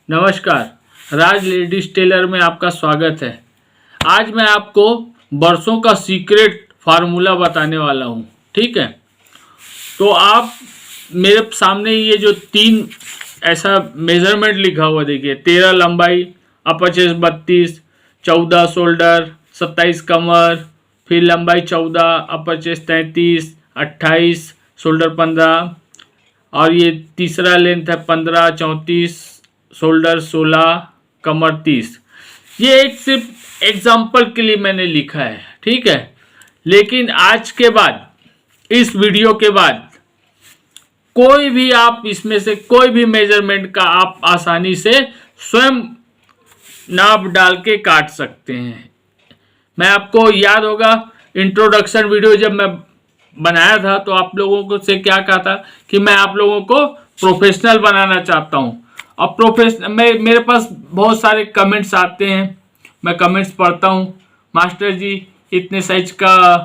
नमस्कार। राज ladies tailor में आपका स्वागत है। आज मैं आपको बरसों का सीक्रेट फार्मूला बताने वाला हूँ। ठीक है, तो आप मेरे सामने ये जो तीन ऐसा मेजरमेंट लिखा हुआ देखिए, 13 लंबाई, अपर चेस्ट 32, 14 शोल्डर, 27 कमर, फिर लंबाई 14, अपर चेस्ट 33, 28 शोल्डर 15, और ये तीसरा लेंथ है 15, 34 शोल्डर 16, कमर 30। ये एक सिर्फ एग्जाम्पल के लिए मैंने लिखा है, ठीक है। लेकिन आज के बाद, इस वीडियो के बाद, कोई भी आप इसमें से कोई भी मेजरमेंट का आप आसानी से स्वयं नाप डाल के काट सकते हैं। मैं आपको याद होगा इंट्रोडक्शन वीडियो जब मैं बनाया था तो आप लोगों को से क्या कहा था कि मैं आप लोगों को प्रोफेशनल बनाना चाहता हूं। अब प्रोफेशनल मेरे पास बहुत सारे कमेंट्स आते हैं, मैं कमेंट्स पढ़ता हूं। मास्टर जी इतने साइज का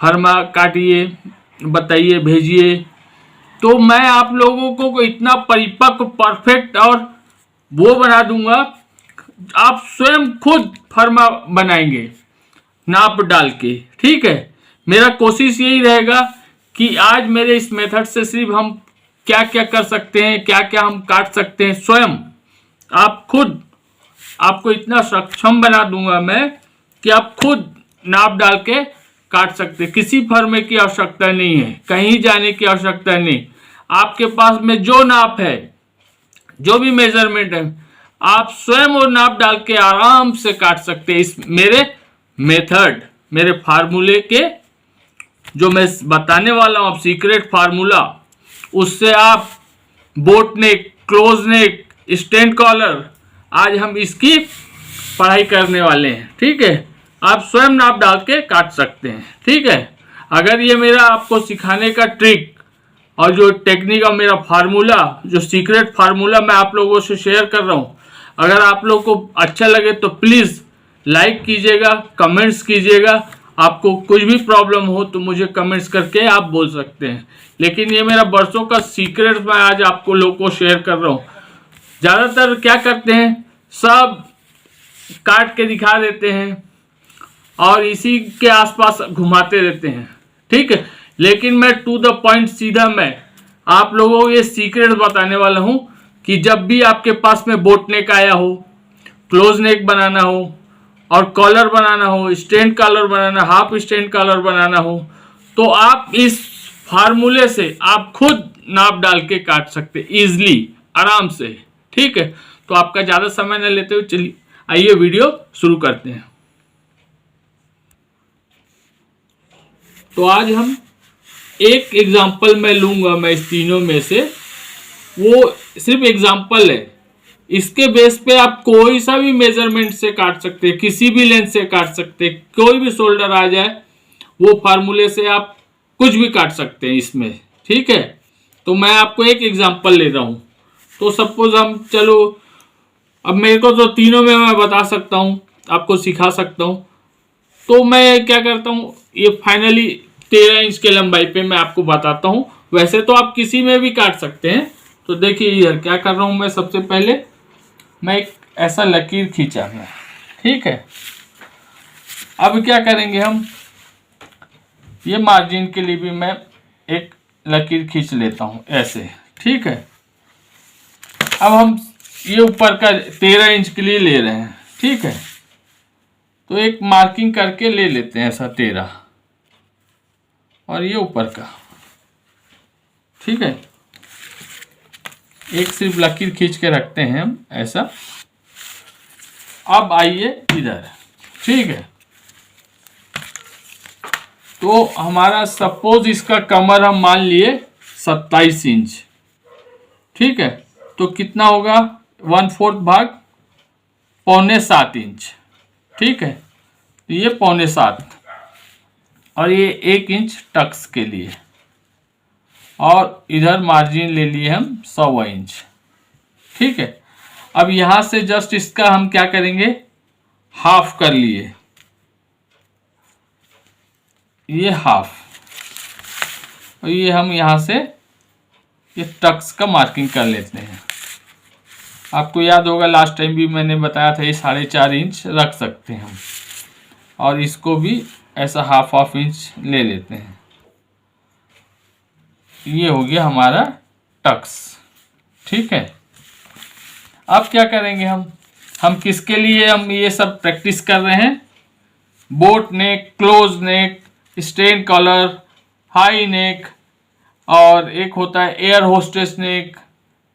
फर्मा काटिए, बताइए, भेजिए। तो मैं आप लोगों को इतना परिपक्व, परफेक्ट और वो बना दूंगा, आप स्वयं खुद फर्मा बनाएंगे नाप डाल के। ठीक है, मेरा कोशिश यही रहेगा कि आज मेरे इस मेथड से सिर्फ हम क्या क्या कर सकते हैं, क्या क्या हम काट सकते हैं, स्वयं आप खुद, आपको इतना सक्षम बना दूंगा मैं कि आप खुद नाप डाल के काट सकते हैं। किसी फर्मे की आवश्यकता नहीं है, कहीं जाने की आवश्यकता नहीं। आपके पास में जो नाप है, जो भी मेजरमेंट है, आप स्वयं वो नाप डाल के आराम से काट सकते हैं। इस मेरे मेथड, मेरे फार्मूले के जो मैं बताने वाला हूं, सीक्रेट फार्मूला, उससे आप बोट नेक, क्लोज नेक, स्टैंड कॉलर, आज हम इसकी पढ़ाई करने वाले हैं। ठीक है, आप स्वयं नाप डाल के काट सकते हैं। ठीक है, अगर ये मेरा आपको सिखाने का ट्रिक और जो टेक्निक और मेरा फार्मूला, जो सीक्रेट फार्मूला मैं आप लोगों से शेयर कर रहा हूँ, अगर आप लोगों को अच्छा लगे तो प्लीज़ लाइक कीजिएगा, कमेंट्स कीजिएगा। आपको कुछ भी प्रॉब्लम हो तो मुझे कमेंट्स करके आप बोल सकते हैं। लेकिन ये मेरा बरसों का सीक्रेट मैं आज आपको लोगों को शेयर कर रहा हूँ। ज़्यादातर क्या करते हैं, सब काट के दिखा देते हैं और इसी के आसपास घुमाते रहते हैं। ठीक है, लेकिन मैं टू द पॉइंट, सीधा मैं आप लोगों को ये सीक्रेट बताने वाला हूँ कि जब भी आपके पास में बोट नेक आया हो, क्लोज नेक बनाना हो और कॉलर बनाना हो, स्टैंड कॉलर बनाना, हाफ स्टैंड कॉलर बनाना हो, तो आप इस फार्मूले से आप खुद नाप डाल के काट सकते इजली, आराम से। ठीक है, तो आपका ज़्यादा समय न लेते हुए चलिए आइए वीडियो शुरू करते हैं। तो आज हम एक एग्जाम्पल मैं लूंगा, मैं इस तीनों में से, वो सिर्फ एग्जाम्पल है। इसके बेस पे आप कोई सा भी मेजरमेंट से काट सकते हैं, किसी भी लेंथ से काट सकते हैं, कोई भी शोल्डर आ जाए वो फार्मूले से आप कुछ भी काट सकते हैं इसमें। ठीक है, तो मैं आपको एक एग्जांपल ले रहा हूं। तो सपोज हम, चलो अब मेरे को तो तीनों में मैं बता सकता हूं, आपको सिखा सकता हूं। तो मैं क्या करता हूं, ये फाइनली 13 इंच के लंबाई पे मैं आपको बताता हूं। वैसे तो आप किसी में भी काट सकते हैं। तो देखिए यार क्या कर रहा हूं मैं, सबसे पहले मैं एक ऐसा लकीर खींचा है। ठीक है, अब क्या करेंगे हम, ये मार्जिन के लिए भी मैं एक लकीर खींच लेता हूं ऐसे। ठीक है, अब हम ये ऊपर का 13 इंच के लिए ले रहे हैं। ठीक है, तो एक मार्किंग करके ले लेते हैं ऐसा 13, और ये ऊपर का। ठीक है, एक सिर्फ लकीर खींच के रखते हैं हम ऐसा। अब आइए इधर। ठीक है, तो हमारा सपोज इसका कमर हम मान लिए 27 इंच। ठीक है, तो कितना होगा, 1/4 भाग पौने 7 इंच। ठीक है, तो ये पौने 7, और ये 1 इंच टक्स के लिए, और इधर मार्जिन ले लिए हम 1.25 इंच। ठीक है, अब यहां से जस्ट इसका हम क्या करेंगे, हाफ कर लिए, ये हाफ, और ये हम यहां से ये टक्स का मार्किंग कर लेते हैं। आपको याद होगा लास्ट टाइम भी मैंने बताया था, ये 4.5 इंच रख सकते हैं हम। और इसको भी ऐसा हाफ इंच ले लेते हैं। ये हो गया हमारा टक्स। ठीक है, अब क्या करेंगे हम किसके लिए हम ये सब प्रैक्टिस कर रहे हैं? बोट नेक, क्लोज नेक, स्ट्रेन कॉलर, हाई नेक, और एक होता है एयर होस्टेस नेक।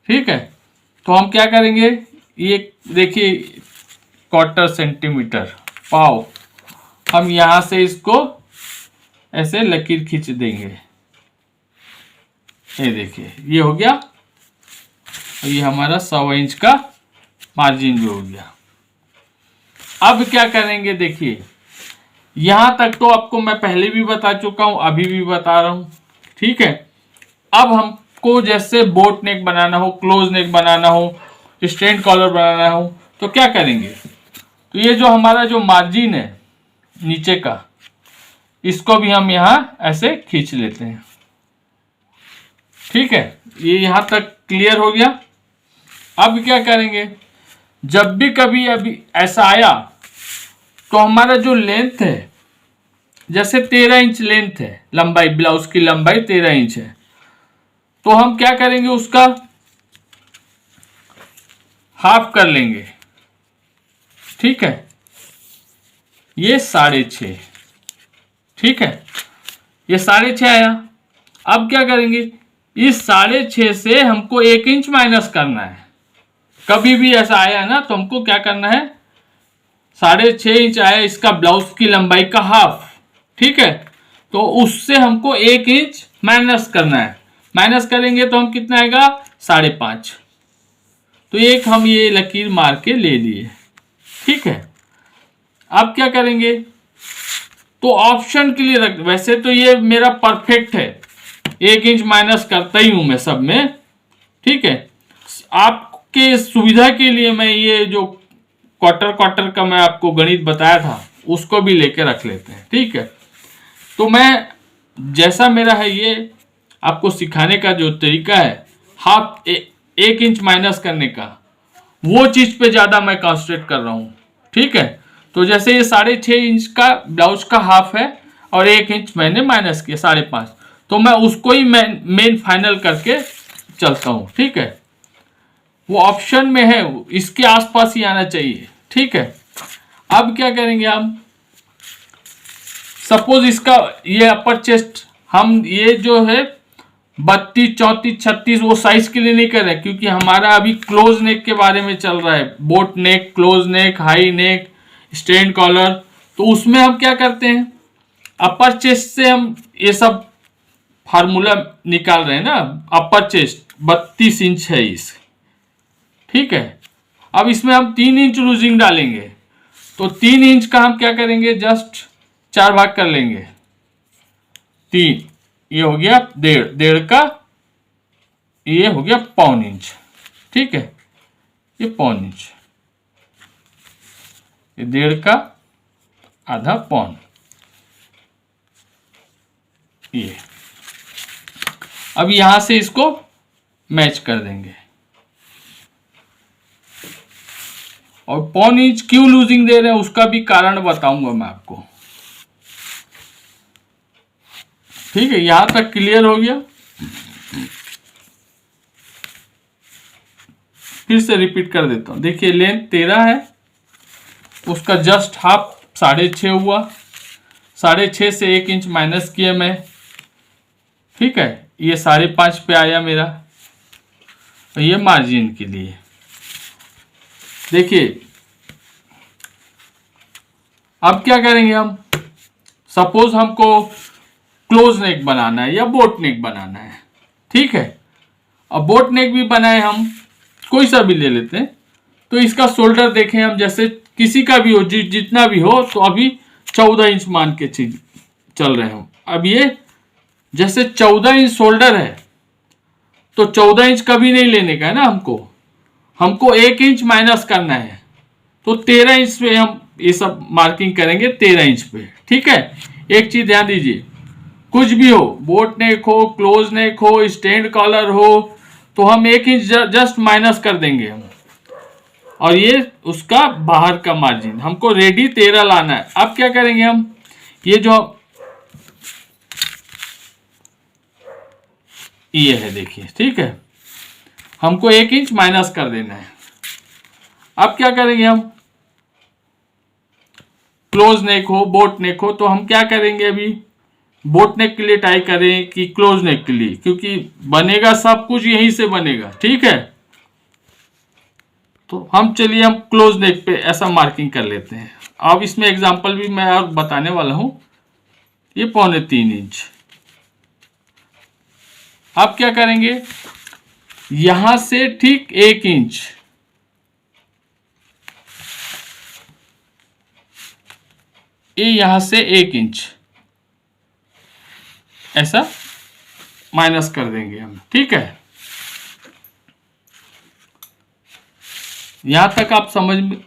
ठीक है, तो हम क्या करेंगे, ये देखिए 1/4 सेंटीमीटर पाव, हम यहां से इसको ऐसे लकीर खींच देंगे। ये देखिए ये हो गया, और ये हमारा 1.25 इंच का मार्जिन भी हो गया। अब क्या करेंगे, देखिए यहां तक तो आपको मैं पहले भी बता चुका हूं, अभी भी बता रहा हूं। ठीक है, अब हमको जैसे बोट नेक बनाना हो, क्लोज नेक बनाना हो, स्ट्रेन कॉलर बनाना हो, तो क्या करेंगे, तो ये जो हमारा जो मार्जिन है नीचे का, इसको भी हम यहां ऐसे खींच लेते हैं। ठीक है, ये यहां तक क्लियर हो गया। अब क्या करेंगे, जब भी कभी अभी ऐसा आया तो हमारा जो लेंथ है, जैसे 13 इंच लेंथ है, लंबाई, ब्लाउज की लंबाई 13 इंच है, तो हम क्या करेंगे, उसका हाफ कर लेंगे। ठीक है, ये 6.5। ठीक है, ये 6.5 आया। अब क्या करेंगे, इस 6.5 से हमको 1 इंच माइनस करना है। कभी भी ऐसा आया ना तो हमको क्या करना है, 6.5 इंच आया इसका ब्लाउज की लंबाई का हाफ। ठीक है, तो उससे हमको 1 इंच माइनस करना है। माइनस करेंगे तो हम कितना आएगा, 5.5। तो एक हम ये लकीर मार के ले लिए। ठीक है, अब क्या करेंगे, तो ऑप्शन के लिए रख, वैसे तो ये मेरा परफेक्ट है, 1 इंच माइनस करता ही हूं मैं सब में। ठीक है, आपके सुविधा के लिए मैं ये जो क्वार्टर का मैं आपको गणित बताया था उसको भी लेके रख लेते हैं। ठीक है, तो मैं जैसा मेरा है ये आपको सिखाने का जो तरीका है, 1 इंच माइनस करने का, वो चीज पे ज्यादा मैं कॉन्सेंट्रेट कर रहा हूं। ठीक है, तो जैसे ये 6.5 इंच का ब्लाउज का हाफ है और 1 इंच मैंने माइनस किया 5.5, तो मैं उसको ही मेन फाइनल करके चलता हूं। ठीक है, वो ऑप्शन में है, इसके आसपास ही आना चाहिए। ठीक है, अब क्या करेंगे, हम सपोज इसका ये अपर चेस्ट, हम ये जो है 32, 34, 36 वो साइज के लिए नहीं कर रहे, क्योंकि हमारा अभी क्लोज नेक के बारे में चल रहा है। बोट नेक, क्लोज नेक, हाई नेक, स्ट्रेन कॉलर, तो उसमें हम क्या करते हैं, अपर चेस्ट से हम ये सब फार्मूला निकाल रहे हैं ना। अपर चेस्ट 32 इंच है इस। ठीक है, अब इसमें हम 3 इंच लूजिंग डालेंगे, तो 3 इंच का हम क्या करेंगे, जस्ट 4 भाग कर लेंगे। 3, ये हो गया 1.5 का, ये हो गया 1/4 इंच। ठीक है, ये 1/4 इंच, ये 1.5 का आधा पौन, ये। अब यहां से इसको मैच कर देंगे। और 1/4 इंच क्यों लूजिंग दे रहे हैं उसका भी कारण बताऊंगा मैं आपको। ठीक है, यहां तक क्लियर हो गया। फिर से रिपीट कर देता हूं, देखिए लेंथ 13 है, उसका जस्ट हाफ 6.5 हुआ, 6.5 से 1 इंच माइनस किया मैं। ठीक है, ये 5.5 पे आया मेरा, और ये मार्जिन के लिए। देखिए अब क्या करेंगे, हम सपोज हमको क्लोज नेक बनाना है या बोट नेक बनाना है। ठीक है, अब बोट नेक भी बनाए, हम कोई सा भी ले लेते हैं, तो इसका शोल्डर देखें हम, जैसे किसी का भी हो, जितना भी हो, तो अभी 14 इंच मान के चल रहे हो। अब ये जैसे 14 इंच शोल्डर है, तो 14 इंच कभी नहीं लेने का है ना, हमको 1 इंच माइनस करना है, तो 13 इंच पे हम ये सब मार्किंग करेंगे, 13 इंच पे। ठीक है, एक चीज ध्यान दीजिए, कुछ भी हो, बोट नेक हो, क्लोज नेक हो, स्टैंड कॉलर हो, तो हम 1 इंच जस्ट माइनस कर देंगे हम। और ये उसका बाहर का मार्जिन। हमको रेडी 13 लाना है। अब क्या करेंगे हम, ये जो ये है देखिए, ठीक है, हमको 1 इंच माइनस कर देना है। अब क्या करेंगे हम, क्लोज नेक हो बोट नेक हो, तो हम क्या करेंगे, अभी बोट नेक के लिए ट्राई करें कि क्लोज नेक के लिए, क्योंकि बनेगा सब कुछ यहीं से बनेगा, ठीक है। तो हम चलिए हम क्लोज नेक पे ऐसा मार्किंग कर लेते हैं। अब इसमें एग्जांपल भी मैं और बताने वाला हूं। ये 3.25 इंच। अब क्या करेंगे, यहां से ठीक 1 इंच, ये यहां से 1 इंच ऐसा माइनस कर देंगे हम, ठीक है। यहां तक आप समझ में।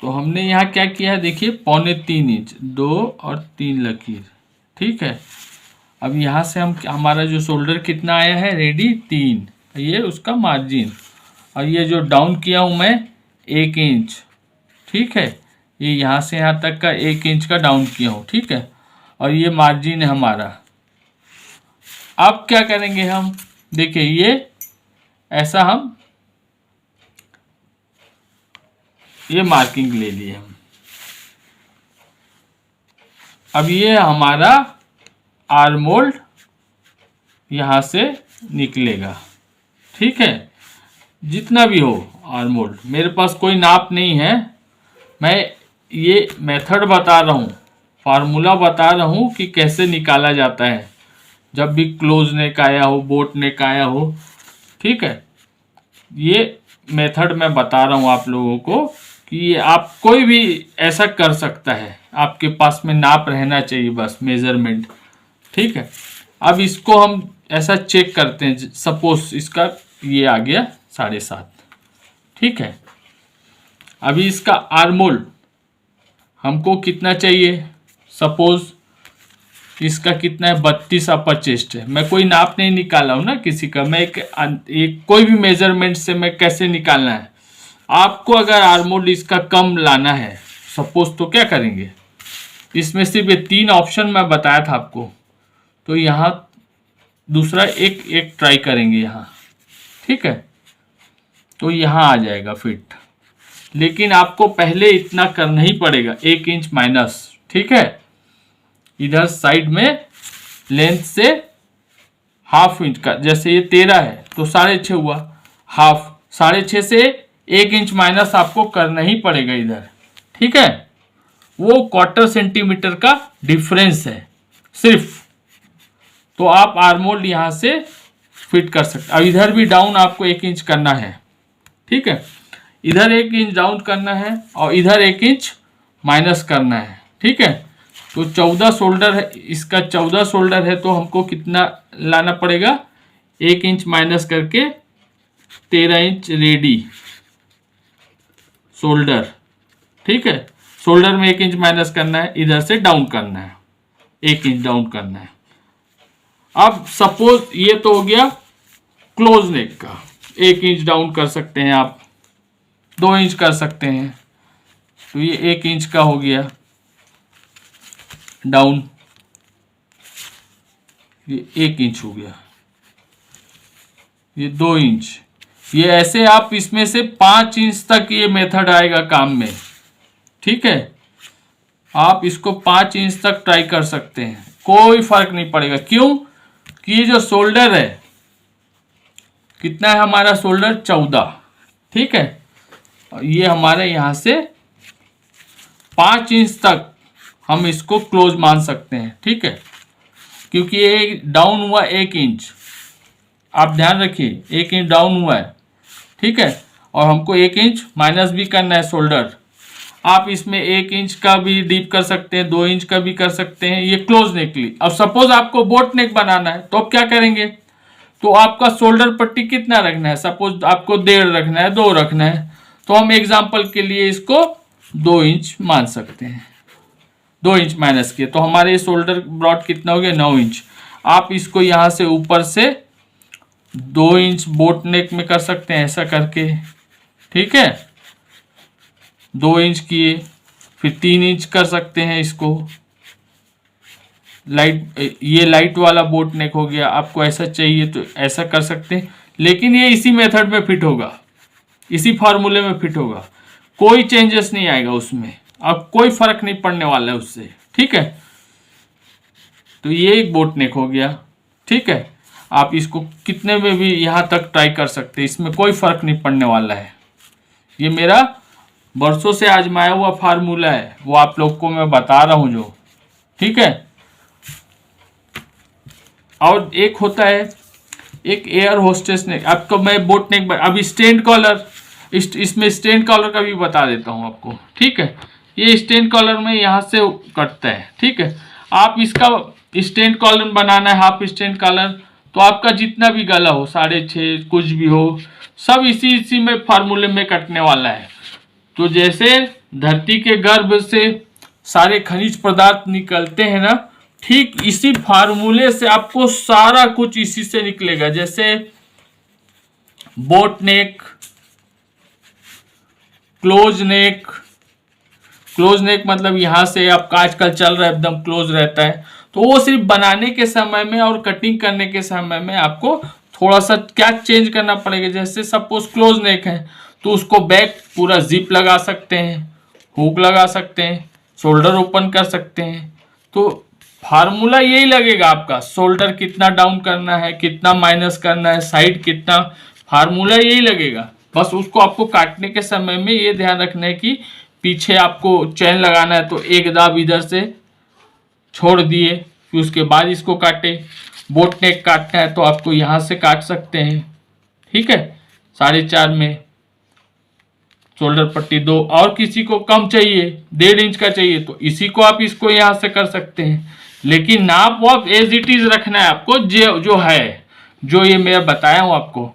तो हमने यहां क्या किया है, देखिए 3.25 इंच, 2 और 3 लकीर, ठीक है। अब यहां से हम, हमारा जो शोल्डर कितना आया है रेडी 3, ये उसका मार्जिन, और ये जो डाउन किया हूं मैं 1 इंच, ठीक है। ये यहां से यहां तक का 1 इंच का डाउन किया हूं, ठीक है, और ये मार्जिन है हमारा। अब क्या करेंगे हम, देखिए ये ऐसा हम ये मार्किंग ले लिए हम। अब ये हमारा आर्म मोल्ड यहां से निकलेगा, ठीक है। जितना भी हो आर्म मोल्ड, मेरे पास कोई नाप नहीं है, मैं ये मेथड बता रहा हूँ, फार्मूला बता रहा हूँ कि कैसे निकाला जाता है जब भी क्लोज नेक आया हो, बोट नेक आया हो, ठीक है। ये मेथड मैं बता रहा हूँ आप लोगों को कि ये आप कोई भी ऐसा कर सकता है, आपके पास में नाप रहना चाहिए बस, मेजरमेंट, ठीक है। अब इसको हम ऐसा चेक करते हैं, सपोज इसका ये आ गया 7.5, ठीक है। अभी इसका आर्मोल हमको कितना चाहिए, सपोज इसका कितना है 32 अपर चेस्ट है। मैं कोई नाप नहीं निकाला हूं ना किसी का, मैं एक कोई भी मेजरमेंट से मैं कैसे निकालना है। आपको अगर आर्मोल्ड इसका कम लाना है सपोज, तो क्या करेंगे, इसमें सिर्फ ये 3 ऑप्शन मैं बताया था आपको, तो यहाँ दूसरा एक ट्राई करेंगे यहाँ, ठीक है। तो यहाँ आ जाएगा फिट, लेकिन आपको पहले इतना करना ही पड़ेगा, 1 इंच माइनस, ठीक है। इधर साइड में लेंथ से ½ इंच का, जैसे ये 13 है तो 6.5 हुआ, हाफ 6.5 से 1 इंच माइनस आपको करना ही पड़ेगा इधर, ठीक है। वो 1/4 सेंटीमीटर का डिफरेंस है सिर्फ, तो आप आर्मोल्ड यहां से फिट कर सकते। अब इधर भी डाउन आपको 1 इंच करना है, ठीक है। इधर 1 इंच डाउन करना है और इधर 1 इंच माइनस करना है, ठीक है। तो 14 शोल्डर है, इसका 14 शोल्डर है, तो हमको कितना लाना पड़ेगा, 1 इंच माइनस करके 13 इंच रेडी शोल्डर, ठीक है। शोल्डर में 1 इंच माइनस करना है, इधर से डाउन करना है, 1 इंच डाउन करना है। अब सपोज ये तो हो गया क्लोज नेक का, 1 इंच डाउन कर सकते हैं आप, 2 इंच कर सकते हैं, तो ये 1 इंच का हो गया डाउन, ये 1 इंच हो गया, ये 2 इंच, ये ऐसे आप इसमें से 5 इंच तक ये मेथड आएगा काम में, ठीक है। आप इसको 5 इंच तक ट्राई कर सकते हैं, कोई फर्क नहीं पड़ेगा। क्यों कि ये जो शोल्डर है कितना है हमारा, शोल्डर 14, ठीक है। और ये हमारे यहां से 5 इंच तक हम इसको क्लोज मान सकते हैं, ठीक है, क्योंकि ये डाउन हुआ 1 इंच, आप ध्यान रखिए 1 इंच डाउन हुआ है, ठीक है। और हमको 1 इंच माइनस भी करना है शोल्डर, आप इसमें 1 इंच का भी डीप कर सकते हैं, 2 इंच का भी कर सकते हैं, ये क्लोज नेक के लिए। अब सपोज आपको बोट नेक बनाना है, तो आप क्या करेंगे, तो आपका शोल्डर पट्टी कितना रखना है, सपोज आपको 1.5 रखना है, 2 रखना है, तो हम एग्जाम्पल के लिए इसको 2 इंच मान सकते हैं। 2 इंच माइनस किए तो हमारे शोल्डर ब्रॉड कितना हो गया, 9 इंच। आप इसको यहाँ से ऊपर से 2 इंच बोट नेक में कर सकते हैं ऐसा करके, ठीक है। 2 इंच किए, फिर 3 इंच कर सकते हैं इसको। ये लाइट वाला बोट नेक हो गया। आपको ऐसा चाहिए तो ऐसा कर सकते हैं, लेकिन ये इसी मेथड में फिट होगा, इसी फार्मूले में फिट होगा, कोई चेंजेस नहीं आएगा उसमें। अब कोई फर्क नहीं पड़ने वाला है उससे, ठीक है। तो ये एक बोट नेक हो गया, ठीक है। आप इसको कितने में भी यहाँ तक ट्राई कर सकते हैं, इसमें कोई फर्क नहीं पड़ने वाला है। ये मेरा बरसों से आजमाया हुआ फार्मूला है, वो आप लोग को मैं बता रहा हूँ जो, ठीक है। और एक होता है एक एयर होस्टेस नेक। आपको मैं बोट नेक, अभी स्टैंड कॉलर, इसमें स्टैंड कॉलर का भी बता देता हूँ आपको, ठीक है। ये स्टैंड कॉलर में यहाँ से कटता है, ठीक है। आप इसका स्टैंड कॉलर बनाना है, हाफ स्टैंड कॉलर, तो आपका जितना भी गला हो, 6.5 कुछ भी हो, सब इसी में फार्मूले में कटने वाला है। तो जैसे धरती के गर्भ से सारे खनिज पदार्थ निकलते हैं ना, ठीक इसी फार्मूले से आपको सारा कुछ इसी से निकलेगा। जैसे बोट नेक, क्लोज नेक, क्लोज नेक मतलब यहां से आपका आजकल चल रहा है एकदम क्लोज रहता है, तो वो सिर्फ बनाने के समय में और कटिंग करने के समय में आपको थोड़ा सा क्या चेंज करना पड़ेगा। जैसे सपोज क्लोज नेक है तो उसको बैक पूरा जिप लगा सकते हैं, हुक लगा सकते हैं, शोल्डर ओपन कर सकते हैं। तो फार्मूला यही लगेगा आपका, शोल्डर कितना डाउन करना है, कितना माइनस करना है, साइड कितना, फार्मूला यही लगेगा। बस उसको आपको काटने के समय में ये ध्यान रखना है कि पीछे आपको चैन लगाना है तो एक दाब इधर से छोड़ दिए, फिर उसके बाद इसको काटे। बोट नेक काटना है तो आपको यहाँ से काट सकते हैं, ठीक है, 4.5 में शोल्डर पट्टी 2। और किसी को कम चाहिए, 1.5 इंच का चाहिए, तो इसी को आप इसको यहाँ से कर सकते हैं। लेकिन नाप वो आप एज इट इज रखना है आपको, जो है, जो ये मैं बताया हूँ आपको।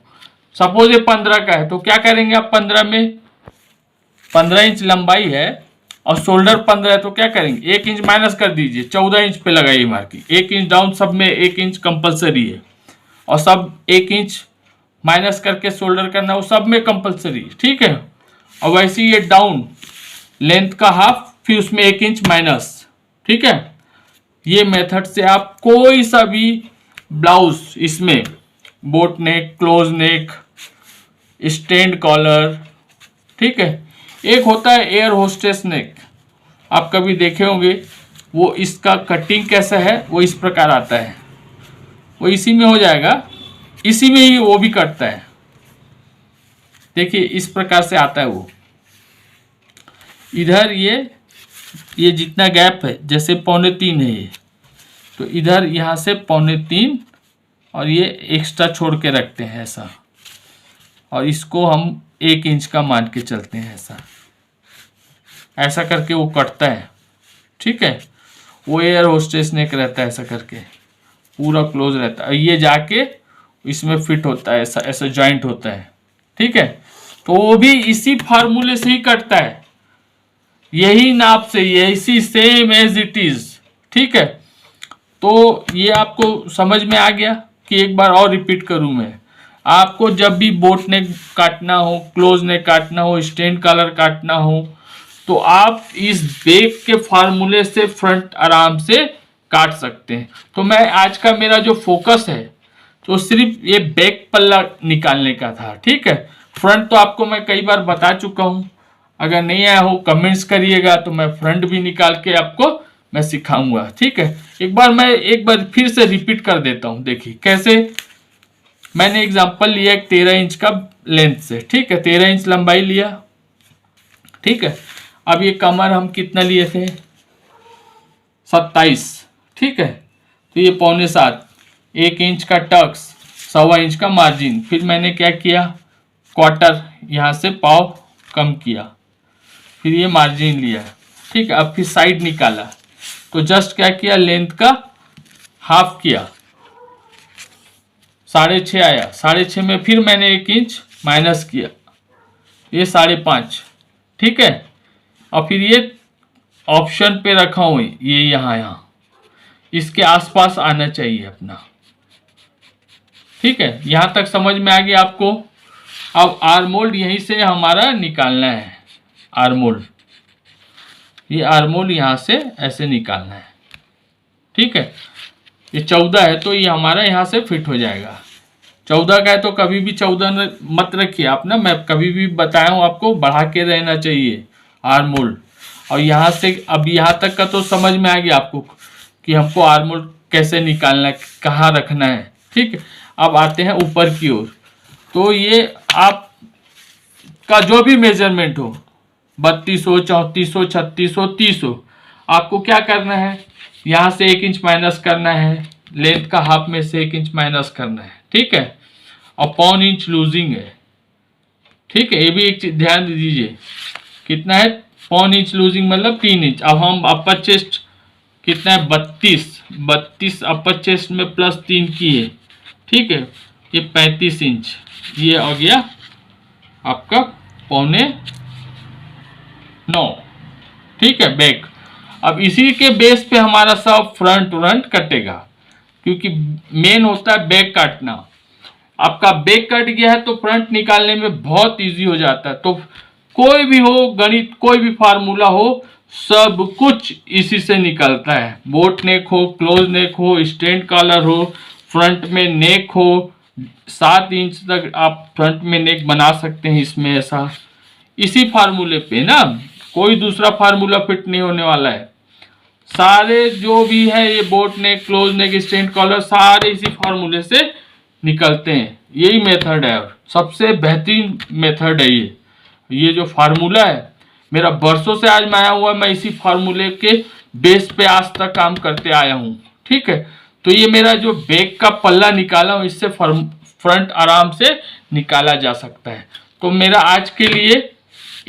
सपोज ये 15 का है तो क्या करेंगे आप, 15 में 15 इंच लंबाई है और शोल्डर 15 है तो क्या करेंगे, 1 इंच माइनस कर दीजिए, 14 इंच पे लगाइए मार्किंग। 1 इंच डाउन, सब में 1 इंच कंपलसरी है, और सब 1 इंच माइनस करके शोल्डर करना, वो सब में कंपलसरी है, ठीक है। और वैसे ये डाउन लेंथ का हाफ, फिर उसमें 1 इंच माइनस, ठीक है। ये मेथड से आप कोई सा भी ब्लाउज, इसमें बोट नेक, क्लोज नेक, स्टैंड कॉलर, ठीक है। एक होता है एयर होस्टेस नेक, आप कभी देखे होंगे, वो इसका कटिंग कैसा है, वो इस प्रकार आता है, वो इसी में हो जाएगा, इसी में ही वो भी कटता है। देखिए इस प्रकार से आता है वो, इधर ये जितना गैप है, जैसे 3.25 है ये, तो इधर यहाँ से 3.25 और ये एक्स्ट्रा छोड़ के रखते हैं ऐसा, और इसको हम 1 इंच का मान के चलते हैं ऐसा, ऐसा करके वो कटता है, ठीक है। वो एयर होस्टेस नेक रहता है, ऐसा करके पूरा क्लोज रहता है, ये जाके इसमें फिट होता है, ऐसा ऐसा जॉइंट होता है, ठीक है। तो वो भी इसी फार्मूले से ही कटता है, यही नाप से, यही सेम एज इट इज, ठीक है। तो ये आपको समझ में आ गया कि एक बार और रिपीट करूं मैं, आपको जब भी बोट नेक काटना हो, क्लोज नेक काटना हो, स्टैंड कॉलर काटना हो, तो आप इस बैक के फार्मूले से फ्रंट आराम से काट सकते हैं। तो मैं आज का मेरा जो फोकस है तो सिर्फ ये बैक पल्ला निकालने का था, ठीक है। फ्रंट तो आपको मैं कई बार बता चुका हूँ, अगर नहीं आया हो कमेंट्स करिएगा तो मैं फ्रंट भी निकाल के आपको मैं सिखाऊंगा, ठीक है। एक बार फिर से रिपीट कर देता हूँ, देखिए कैसे। मैंने एग्जांपल लिया एक 13 इंच का लेंथ से, ठीक है, 13 इंच लंबाई लिया, ठीक है। अब ये कमर हम कितना लिए थे, 27, ठीक है। तो ये 6.25, 1 इंच का टक्स, 1.25 इंच का मार्जिन, फिर मैंने क्या किया, क्वार्टर यहाँ से पाव कम किया, फिर ये मार्जिन लिया, ठीक है। अब फिर साइड निकाला तो जस्ट क्या किया, लेंथ का हाफ किया, 6.5 आया, 6.5 में फिर मैंने 1 इंच माइनस किया, ये 5.5, ठीक है। और फिर ये ऑप्शन पे रखा हूँ, ये यहाँ इसके आसपास आना चाहिए अपना, ठीक है, यहाँ तक समझ में आ गया आपको। अब आर्म होल यहीं से हमारा निकालना है, आर्म होल, ये आर्म होल यहाँ से ऐसे निकालना है। ठीक है, ये 14 है तो ये हमारा यहाँ से फिट हो जाएगा। 14 का है तो कभी भी 14 मत रखिए आप ना, मैं कभी भी बताया हूँ आपको बढ़ा के रहना चाहिए आर्म होल। और यहाँ से अब यहाँ तक का तो समझ में आ गया आपको कि हमको आर्म होल कैसे निकालना है, कहाँ रखना है। ठीक है, अब आते हैं ऊपर की ओर। तो ये आप का जो भी मेजरमेंट हो, 3200, 3400, 3600, 3000, आपको क्या करना है, यहाँ से 1 इंच माइनस करना है, लेंथ का हाफ में से 1 इंच माइनस करना है। ठीक है, और पौन इंच लूजिंग है। ठीक है, ये भी एक चीज ध्यान दीजिए, कितना है, पौन इंच लूजिंग मतलब 3 इंच। अब हम अपर चेस्ट कितना है, 32 अपर चेस्ट में प्लस 3 की है। ठीक है, ये 35 इंच, ये हो गया आपका 8.25। ठीक है, बैक। अब इसी के बेस पे हमारा सब फ्रंट कटेगा, क्योंकि मेन होता है बैक काटना। आपका बैक कट गया है तो फ्रंट निकालने में बहुत इजी हो जाता है। तो कोई भी हो गणित, कोई भी फार्मूला हो, सब कुछ इसी से निकलता है। बोट नेक हो, क्लोज नेक हो, स्टैंड कॉलर हो, फ्रंट में नेक हो, 7 इंच तक आप फ्रंट में नेक बना सकते हैं इसमें। ऐसा इसी फार्मूले पे ना, कोई दूसरा फार्मूला फिट नहीं होने वाला है। सारे जो भी है ये बोट नेक, क्लोज नेक, स्टैंड कॉलर, सारे इसी फार्मूले से निकलते हैं। यही मेथड है और सबसे बेहतरीन मेथड है ये जो फार्मूला है मेरा बरसों से आज मैं आया हुआ, मैं इसी फार्मूले के बेस पे आज तक काम करते आया हूँ। ठीक है, तो ये मेरा जो बैक का पल्ला निकाला हूँ, इससे फ्रंट आराम से निकाला जा सकता है। तो मेरा आज के लिए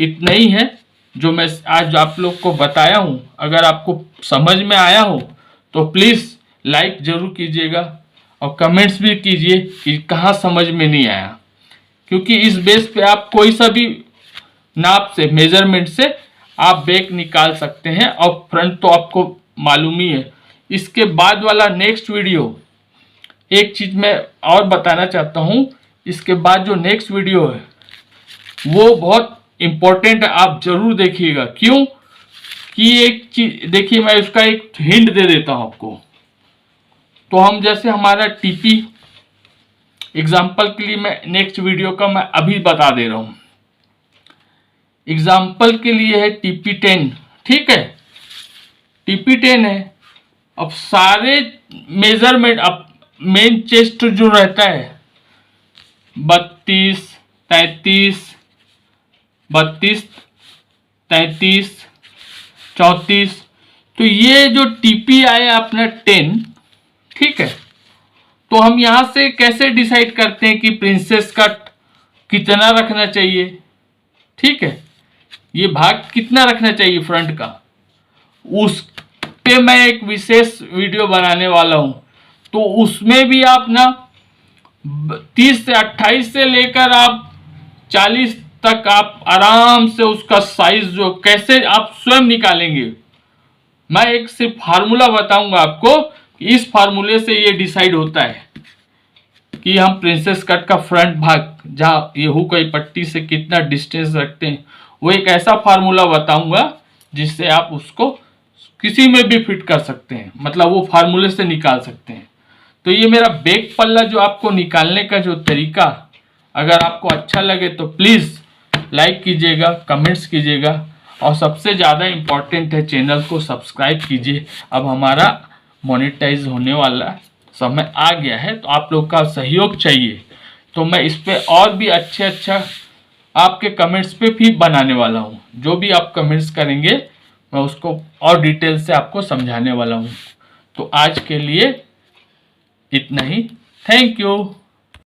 इतना ही है जो मैं आज आप लोग को बताया हूँ। अगर आपको समझ में आया हो तो प्लीज़ लाइक ज़रूर कीजिएगा और कमेंट्स भी कीजिए कि कहाँ समझ में नहीं आया, क्योंकि इस बेस पे आप कोई सा भी नाप से, मेजरमेंट से आप बैक निकाल सकते हैं और फ्रंट तो आपको मालूम ही है। इसके बाद वाला नेक्स्ट वीडियो, एक चीज़ मैं और बताना चाहता हूँ, इसके बाद जो नेक्स्ट वीडियो है वो बहुत इम्पोर्टेंट है, आप जरूर देखिएगा। क्यों कि एक चीज देखिए, मैं उसका एक हिंट दे देता हूं आपको। तो हम जैसे हमारा टीपी एग्जाम्पल के लिए, मैं नेक्स्ट वीडियो का मैं अभी बता दे रहा हूं। एग्जाम्पल के लिए है टीपी 10। ठीक है, टीपी 10 है। अब सारे मेजरमेंट, अब मेन चेस्ट जो रहता है 32, 33, 33, 34, तो ये जो टीपी आया अपना 10, ठीक है, तो हम यहां से कैसे डिसाइड करते हैं कि प्रिंसेस कट कितना रखना चाहिए। ठीक है, ये भाग कितना रखना चाहिए फ्रंट का, उस पे मैं एक विशेष वीडियो बनाने वाला हूं। तो उसमें भी आप ना 30 से 28 से लेकर आप 40 तक आप आराम से उसका साइज जो कैसे आप स्वयं निकालेंगे, मैं एक सिर्फ फार्मूला बताऊंगा आपको कि इस फार्मूले से ये डिसाइड होता है कि हम प्रिंसेस कट का फ्रंट भाग जहाँ ये हुक की पट्टी से कितना डिस्टेंस रखते हैं। वो एक ऐसा फार्मूला बताऊंगा जिससे आप उसको किसी में भी फिट कर सकते हैं, मतलब वो फार्मूले से निकाल सकते हैं। तो ये मेरा बैक पल्ला जो आपको निकालने का जो तरीका, अगर आपको अच्छा लगे तो प्लीज़ लाइक कीजिएगा, कमेंट्स कीजिएगा और सबसे ज़्यादा इम्पॉर्टेंट है चैनल को सब्सक्राइब कीजिए। अब हमारा मोनेटाइज होने वाला समय आ गया है, तो आप लोग का सहयोग चाहिए। तो मैं इस पर और भी अच्छा आपके कमेंट्स पे भी बनाने वाला हूँ। जो भी आप कमेंट्स करेंगे मैं उसको और डिटेल से आपको समझाने वाला हूँ। तो आज के लिए इतना ही, थैंक यू।